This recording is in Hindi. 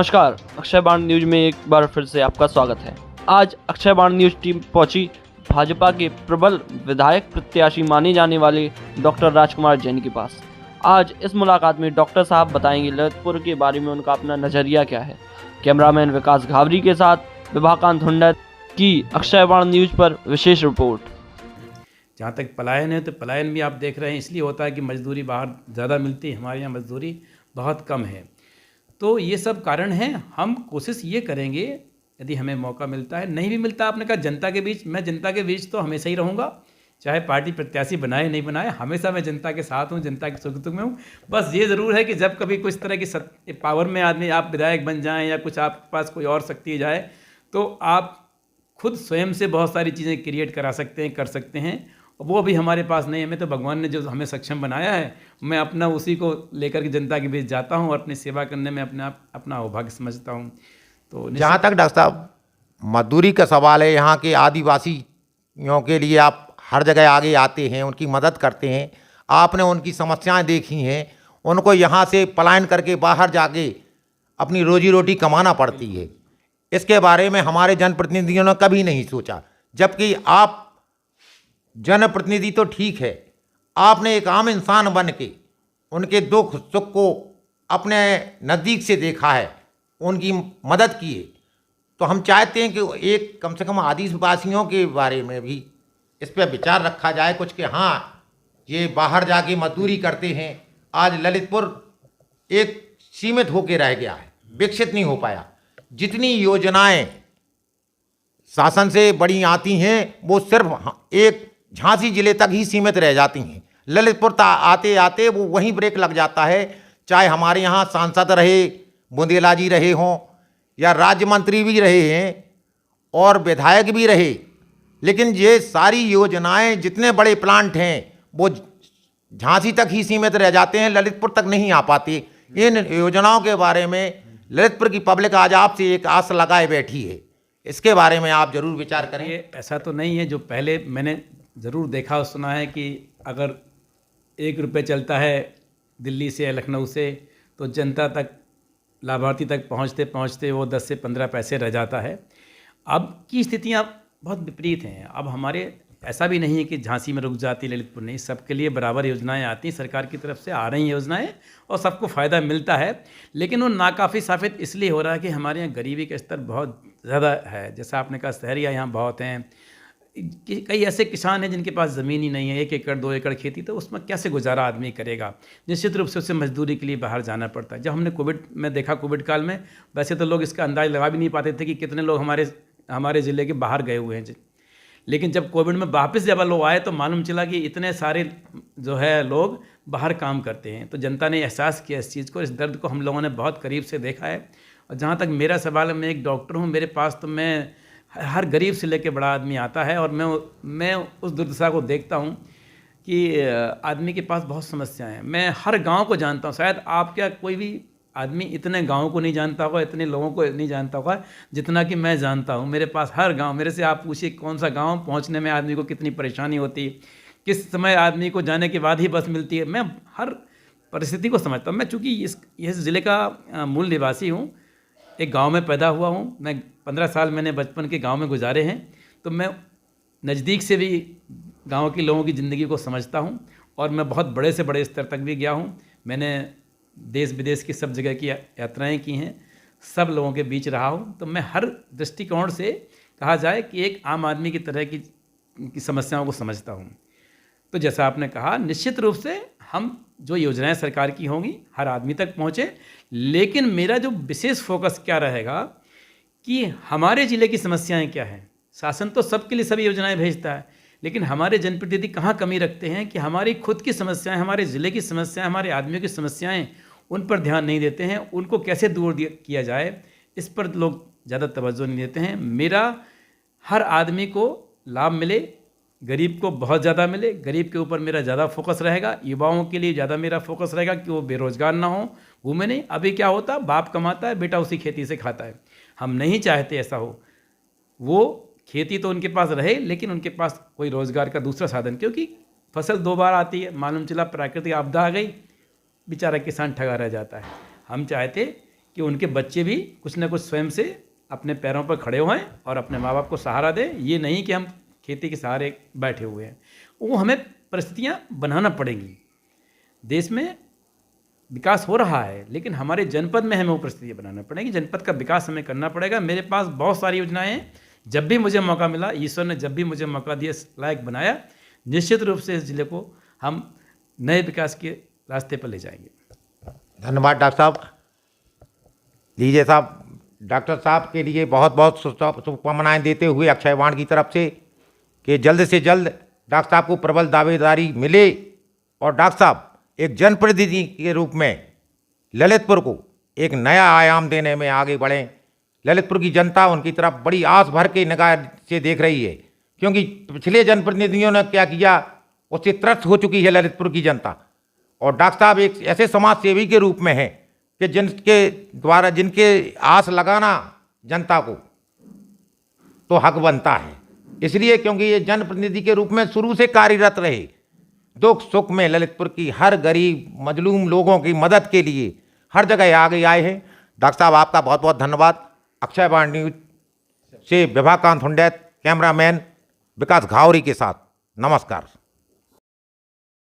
नमस्कार, अक्षय बाण न्यूज में एक बार फिर से आपका स्वागत है। आज अक्षय बाण न्यूज टीम पहुंची भाजपा के प्रबल विधायक प्रत्याशी माने जाने वाले डॉक्टर राजकुमार जैन के पास। आज इस मुलाकात में डॉक्टर साहब बताएंगे ललितपुर के बारे में उनका अपना नजरिया क्या है। कैमरामैन विकास घावरी के साथ विभाकांत हुंडा की अक्षय बाण न्यूज पर विशेष रिपोर्ट। जहाँ तक पलायन है तो पलायन भी आप देख रहे हैं, इसलिए होता है कि मजदूरी बाहर ज़्यादा मिलती है, हमारे यहाँ मजदूरी बहुत कम है। तो ये सब कारण हैं। हम कोशिश ये करेंगे, यदि हमें मौका मिलता है, नहीं भी मिलता, आपने कहा जनता के बीच, मैं जनता के बीच तो हमेशा ही रहूँगा, चाहे पार्टी प्रत्याशी बनाए नहीं बनाए, हमेशा मैं जनता के साथ हूँ, जनता के सुख दुख में हूँ। बस ये ज़रूर है कि जब कभी कुछ तरह की पावर में आदमी, आप विधायक बन जाएँ या कुछ आपके पास कोई और शक्ति जाए, तो आप खुद स्वयं से बहुत सारी चीज़ें क्रिएट करा सकते हैं, कर सकते हैं। वो अभी हमारे पास नहीं है। हमें तो भगवान ने जो हमें सक्षम बनाया है, मैं अपना उसी को लेकर के जनता के बीच जाता हूँ और अपनी सेवा करने में अपना सौभाग्य समझता हूँ। तो जहाँ तक डॉक्टर साहब मजदूरी का सवाल है, यहाँ के आदिवासियों के लिए आप हर जगह आगे आते हैं, उनकी मदद करते हैं, आपने उनकी समस्याएं देखी हैं, उनको यहाँ से पलायन करके बाहर जाके अपनी रोजी रोटी कमाना पड़ती है। इसके बारे में हमारे जनप्रतिनिधियों ने कभी नहीं सोचा, जबकि आप जनप्रतिनिधि तो ठीक है, आपने एक आम इंसान बन के उनके दुख सुख को अपने नज़दीक से देखा है, उनकी मदद की है। तो हम चाहते हैं कि एक कम से कम आदिवासियों के बारे में भी इस पर विचार रखा जाए कुछ, कि हाँ ये बाहर जाके मजदूरी करते हैं। आज ललितपुर एक सीमित होकर रह गया है, विकसित नहीं हो पाया। जितनी योजनाएं शासन से बड़ी आती हैं वो सिर्फ एक झांसी जिले तक ही सीमित रह जाती हैं। ललितपुर आते आते वो वहीं ब्रेक लग जाता है। चाहे हमारे यहाँ सांसद रहे, बुंदेला जी रहे हों, या राज्य मंत्री भी रहे हैं और विधायक भी रहे, लेकिन ये सारी योजनाएं, जितने बड़े प्लांट हैं, वो झांसी तक ही सीमित रह जाते हैं, ललितपुर तक नहीं आ पाते। इन योजनाओं के बारे में ललितपुर की पब्लिक आज आपसे एक आस लगाए बैठी है, इसके बारे में आप जरूर विचार करें। ऐसा तो नहीं है, जो पहले मैंने ज़रूर देखा और सुना है कि अगर 1 रुपये चलता है दिल्ली से या लखनऊ से, तो जनता तक, लाभार्थी तक पहुंचते पहुंचते वो 10 से 15 पैसे रह जाता है। अब की स्थितियां बहुत विपरीत हैं। अब हमारे ऐसा भी नहीं है कि झांसी में रुक जाती, ललितपुर नहीं, सबके लिए बराबर योजनाएं आती हैं, सरकार की तरफ से आ रही हैं योजनाएं और सबको फ़ायदा मिलता है। लेकिन वो नाकाफ़ी साबित इसलिए हो रहा है कि हमारे यहाँ गरीबी का स्तर बहुत ज़्यादा है। जैसा आपने कहा, शहरिया यहाँ बहुत हैं। कई ऐसे किसान हैं जिनके पास ज़मीन ही नहीं है, 1 एकड़ 2 एकड़ खेती, तो उसमें कैसे गुजारा आदमी करेगा। निश्चित रूप से उसे मजदूरी के लिए बाहर जाना पड़ता है। जब हमने कोविड में देखा, कोविड काल में, वैसे तो लोग इसका अंदाज़ लगा भी नहीं पाते थे कि कितने लोग हमारे ज़िले के बाहर गए हुए हैं। लेकिन जब कोविड में वापस जब लोग आए तो मालूम चला कि इतने सारे जो है लोग बाहर काम करते हैं। तो जनता ने एहसास किया इस चीज़ को, इस दर्द को हम लोगों ने बहुत करीब से देखा है। और जहाँ तक मेरा सवाल है, मैं एक डॉक्टर हूँ, मेरे पास तो मैं हर गरीब से लेकर बड़ा आदमी आता है और मैं उस दुर्दशा को देखता हूँ कि आदमी के पास बहुत समस्याएं हैं। मैं हर गांव को जानता हूँ। शायद आप क्या कोई भी आदमी इतने गाँव को नहीं जानता होगा, इतने लोगों को नहीं जानता होगा जितना कि मैं जानता हूँ। मेरे पास हर गांव, मेरे से आप पूछिए कौन सा गांव पहुँचने में आदमी को कितनी परेशानी होती है, किस समय आदमी को जाने के बाद ही बस मिलती है। मैं हर परिस्थिति को समझता हूँ। मैं चूँकि इस ज़िले का मूल निवासी हूँ, एक गांव में पैदा हुआ हूं। मैं 15 साल मैंने बचपन के गांव में गुजारे हैं, तो मैं नज़दीक से भी गांव के लोगों की ज़िंदगी को समझता हूं और मैं बहुत बड़े से बड़े स्तर तक भी गया हूं। मैंने देश विदेश की सब जगह की यात्राएं की हैं, सब लोगों के बीच रहा हूं। तो मैं हर दृष्टिकोण से, कहा जाए कि एक आम आदमी की तरह की समस्याओं को समझता हूँ। तो जैसा आपने कहा, निश्चित रूप से हम जो योजनाएं सरकार की होंगी हर आदमी तक पहुँचे, लेकिन मेरा जो विशेष फोकस क्या रहेगा कि हमारे ज़िले की समस्याएं क्या हैं। शासन तो सबके लिए सभी योजनाएं भेजता है, लेकिन हमारे जनप्रतिनिधि कहाँ कमी रखते हैं कि हमारी खुद की समस्याएं, हमारे ज़िले की समस्याएं, हमारे आदमियों की समस्याएं, उन पर ध्यान नहीं देते हैं। उनको कैसे दूर किया जाए, इस पर लोग ज़्यादा तवज्जो नहीं देते हैं। मेरा हर आदमी को लाभ मिले, गरीब को बहुत ज़्यादा मिले, गरीब के ऊपर मेरा ज़्यादा फोकस रहेगा। युवाओं के लिए ज़्यादा मेरा फोकस रहेगा कि वो बेरोजगार ना हो, घूमे नहीं। अभी क्या होता, बाप कमाता है, बेटा उसी खेती से खाता है। हम नहीं चाहते ऐसा हो। वो खेती तो उनके पास रहे, लेकिन उनके पास कोई रोज़गार का दूसरा साधन, क्योंकि फसल 2 बार आती है। मालूम चला प्राकृतिक आपदा आ गई, बेचारा किसान ठगा रह जाता है। हम चाहते कि उनके बच्चे भी कुछ ना कुछ स्वयं से अपने पैरों पर खड़े हों और अपने माँ बाप को सहारा दें। ये नहीं कि हम खेती के सहारे बैठे हुए हैं, वो हमें परिस्थितियाँ बनाना पड़ेंगी। देश में विकास हो रहा है, लेकिन हमारे जनपद में हमें वो परिस्थितियाँ बनाना पड़ेगी, जनपद का विकास हमें करना पड़ेगा। मेरे पास बहुत सारी योजनाएं हैं, जब भी मुझे मौका मिला, ईश्वर ने जब भी मुझे मौका दिया, लायक बनाया, निश्चित रूप से इस जिले को हम नए विकास के रास्ते पर ले जाएंगे। धन्यवाद डॉक्टर साहब। लीजिए साहब, डॉक्टर साहब के लिए बहुत बहुत शुभकामनाएं देते हुए अक्षय वाण की तरफ से कि जल्द से जल्द डॉक्टर साहब को प्रबल दावेदारी मिले और डॉक्टर साहब एक जनप्रतिनिधि के रूप में ललितपुर को एक नया आयाम देने में आगे बढ़ें। ललितपुर की जनता उनकी तरफ बड़ी आस भर के निगाह से देख रही है, क्योंकि पिछले जनप्रतिनिधियों ने क्या किया उससे त्रस्त हो चुकी है ललितपुर की जनता। और डॉक्टर साहब एक ऐसे समाज सेवी के रूप में हैं कि जिनके द्वारा जिनके आस लगाना जनता को तो हक बनता है। इसलिए क्योंकि ये जनप्रतिनिधि के रूप में शुरू से कार्यरत रहे, दुख सुख में ललितपुर की हर गरीब मजलूम लोगों की मदद के लिए हर जगह आगे आए हैं। डॉक्टर साहब आपका बहुत बहुत धन्यवाद। अक्षय वाण न्यूज से विभाकांत हुंडैत, कैमरामैन विकास घावरी के साथ, नमस्कार।